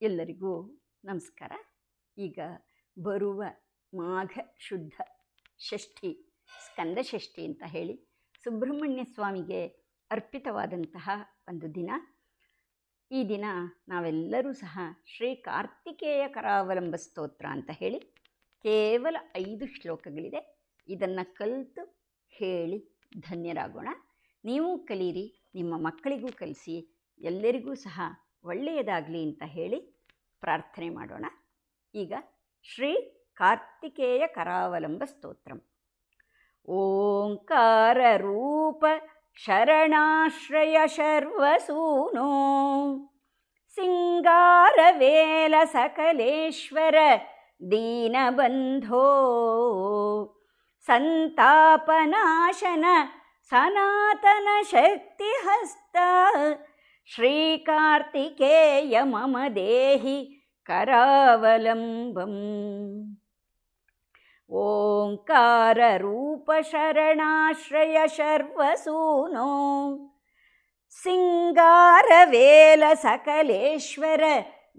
ಎಲ್ಲರಿಗೂ ನಮಸ್ಕಾರ. ಈಗ ಬರುವ ಮಾಘ ಶುದ್ಧ ಷಷ್ಠಿ, ಸ್ಕಂದ ಷಷ್ಠಿ ಅಂತ ಹೇಳಿ ಸುಬ್ರಹ್ಮಣ್ಯ ಸ್ವಾಮಿಗೆ ಅರ್ಪಿತವಾದಂತಹ ಒಂದು ದಿನ. ಈ ದಿನ ನಾವೆಲ್ಲರೂ ಸಹ ಶ್ರೀ ಕಾರ್ತಿಕೇಯ ಕರಾವಲಂಬ ಸ್ತೋತ್ರ ಅಂತ ಹೇಳಿ ಕೇವಲ 5 ಶ್ಲೋಕಗಳಿದೆ. ಇದನ್ನು ಕಲಿತು ಹೇಳಿ ಧನ್ಯರಾಗೋಣ. ನೀವು ಕಲೀರಿ, ನಿಮ್ಮ ಮಕ್ಕಳಿಗೂ ಕಲಿಸಿ, ಎಲ್ಲರಿಗೂ ಸಹ ಒಳ್ಳೆಯದಾಗಲಿ ಅಂತ ಹೇಳಿ ಪ್ರಾರ್ಥನೆ ಮಾಡೋಣ. ಈಗ ಶ್ರೀ ಕಾರ್ತಿಕೇಯ ಕರಾವಲಂಬ ಸ್ತೋತ್ರಂ. ಓಂಕಾರ ರೂಪ ಶರಣಾಶ್ರಯ ಶರ್ವಸೂನೋ ಸಿಂಗಾರವೇಲ ಸಕಲೇಶ್ವರ ದೀನಬಂಧೋ ಸಂತಾಪನಾಶನ ಸನಾತನ ಶಕ್ತಿಹಸ್ತ ಶ್ರೀಕಾರ್ತಿಕೇಯ ಮಮ ದೇಹಿ ಕರಾವಲಂಬಂ. ಓಂಕಾರ ರೂಪ ಶರಣಾಶ್ರಯ ಶರ್ವಸೂನೋ ಸಿಂಗಾರವೇಲ ಸಕಲೇಶ್ವರ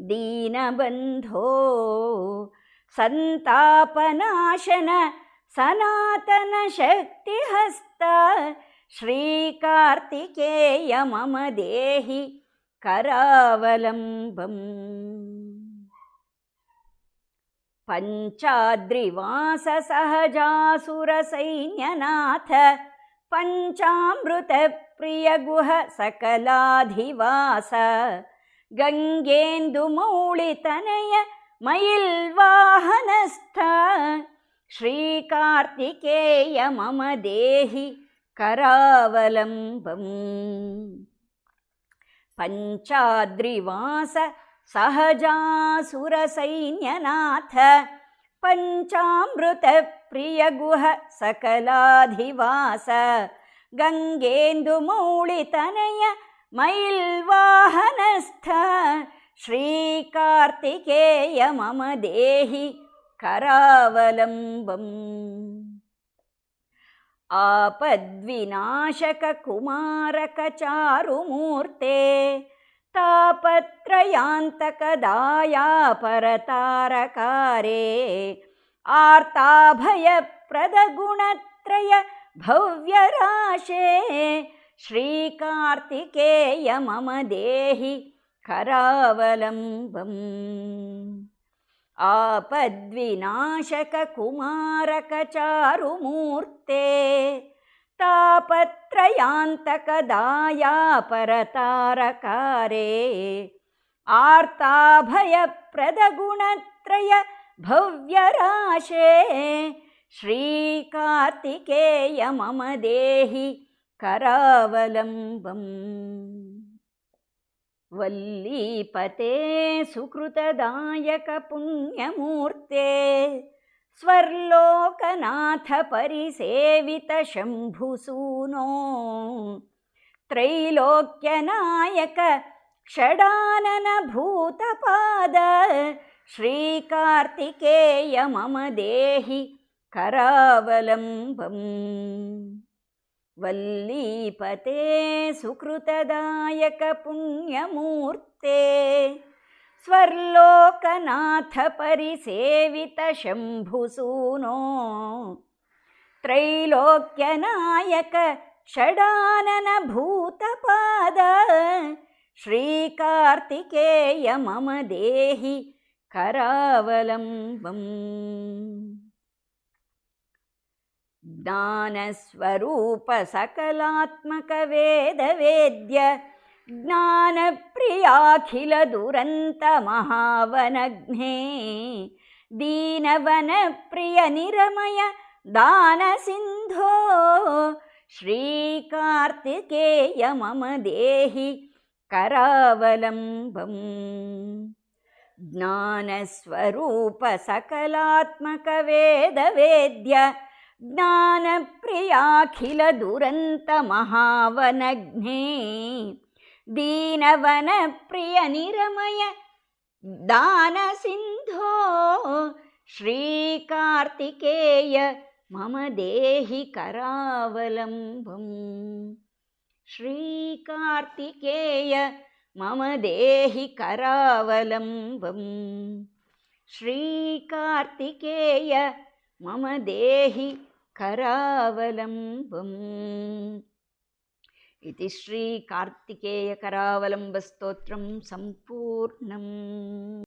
ದೀನಬಂಧೋ ಸಂತಾಪನಾಶನ ಸನಾತನ ಶಕ್ತಿಹಸ್ತ ಶ್ರೀಕಾರ್ತಿಕೇಯ ಮಮ ದೇಹಿ ಕರಾವಲಂಬಂ. ಪಂಚಾದ್ರಿವಾಸ ಸಹಜಾಸುರ ಸೈನ್ಯನಾಥ ಪಂಚಾಮೃತ ಪ್ರಿಯ ಗುಹ ಸಕಲಾಧಿವಾಸ ಗಂಗೇಂದು ಮೌಳಿತನಯ ಮಯಿಲ್ವಾಹನಸ್ಥ ಶ್ರೀಕಾರ್ತಿಕೇಯ ಮಮ ದೇಹಿ ಕರಾವಲಂಬಂ. ಪಂಚಾದ್ರಿವಾಸ ಸಹಜಾಸುರ ಸೈನ್ಯನಾಥ ಪಂಚಾಮೃತ ಪ್ರಿಯ ಗುಹ ಸಕಲಾಧಿವಾಸ ಗಂಗೇಂದು ಮೌಳಿತನಯ ಮಯಿಲ್ವಾಹನಸ್ಥ ಶ್ರೀಕಾರ್ತಿಕೇಯ ಮಮ ದೇಹಿ ಕರಾವಲಂಬಂ. ಆಪದ್ವಿನಾಶಕ ಕುಮಾರಕ ಚಾರುಮೂರ್ತೆ ತಾಪತ್ರಯಾಂತಕ ದಾಯಾಪರತಾರಕಾರೇ ಆರ್ತಾಭಯಪ್ರದ ಗುಣತ್ರಯ ಭವ್ಯರಾಶೇ ಶ್ರೀಕಾರ್ತಿಕೇಯ ಮಮ ದೇಹಿ ಕರಾವಲಂಬಂ. ಆಪದ್ವಿನಾಶಕ ಕುಮಾರಕ ಚಾರುಮೂರ್ತೆ ತಾಪತ್ರಯಾಂತಕ ದಾಯಾಪರತಾರಕಾರೇ ಆರ್ತಾಭಯಪ್ರದ ಗುಣತ್ರಯ ಭವ್ಯರಾಶೇ ಶ್ರೀಕಾರ್ತಿಕೇಯ ಮಮ ದೇಹಿ ಕರಾವಲಂಬಂ. ವಲ್ಲೀಪತೆ ಸುಕೃತದಾಯಕ ಪುಣ್ಯಮೂರ್ತೆ ಸ್ವರ್ಲೋಕನಾಥ ಪರಿಸೇವಿತ ಶಂಭುಸೂನೋ ತ್ರೈಲೋಕ್ಯನಾಯಕ ಷಡಾನನ ಭೂತಪಾದ ಶ್ರೀಕಾರ್ತಿಕೇಯ ಮಮ ದೇಹಿ ಕರಾವಲಂಬಂ. ವಲ್ಲೀಪತೆ ಸುಕೃತದಾಯಕ ಪುಣ್ಯಮೂರ್ತೆ ಸ್ವರ್ಲೋಕನಾಥ ಪರಿಸೇವಿತ ಶಂಭುಸೂನೋ ತ್ರೈಲೋಕ್ಯನಾಯಕ ಷಡಾನನ ಭೂತಪಾದ ಶ್ರೀಕಾರ್ತಿಕೇಯ ಮಮ ದೇಹಿ ಕರಾವಲಂಬಂ. ಜ್ಞಾನಸ್ವರೂಪ ಸಕಲಾತ್ಮಕ ವೇದ ವೇದ್ಯ ಜ್ಞಾನಪ್ರಿಯಾಖಿಲ ದುರಂತ ಮಹಾವನಘ್ನೇ ದೀನವನ ಪ್ರಿಯ ನಿರಮಯ ದಾನ ಸಿಂಧೋ ಶ್ರೀಕಾರ್ತಿಕೇಯ ಮಮ ದೇಹಿ ಕರಾವಲಂಬಂ. ಜ್ಞಾನಸ್ವರೂಪ ಸಕಲಾತ್ಮಕ ವೇದ ವೇದ್ಯ ಜ್ಞಾನಪ್ರಿಯಾಖಿಲ ದುರಂತ ಮಹಾವನಘ್ನೇ ದೀನವನ ಪ್ರಿಯ ನಿರಮಯ ದಾನ ಸಿಂಧೋ ಶ್ರೀಕಾರ್ತಿಕೇಯ ಮಮ ದೇಹಿ ಕರಾವಲಂಬಂ. ಶ್ರೀಕಾರ್ತಿಕೇಯ मम देहि करावलम्बम् श्रीकार्तिकेय मम देहि करावलम्बम् इति श्रीकार्तिकेयकरावलम्बस्तोत्रं सम्पूर्णम्।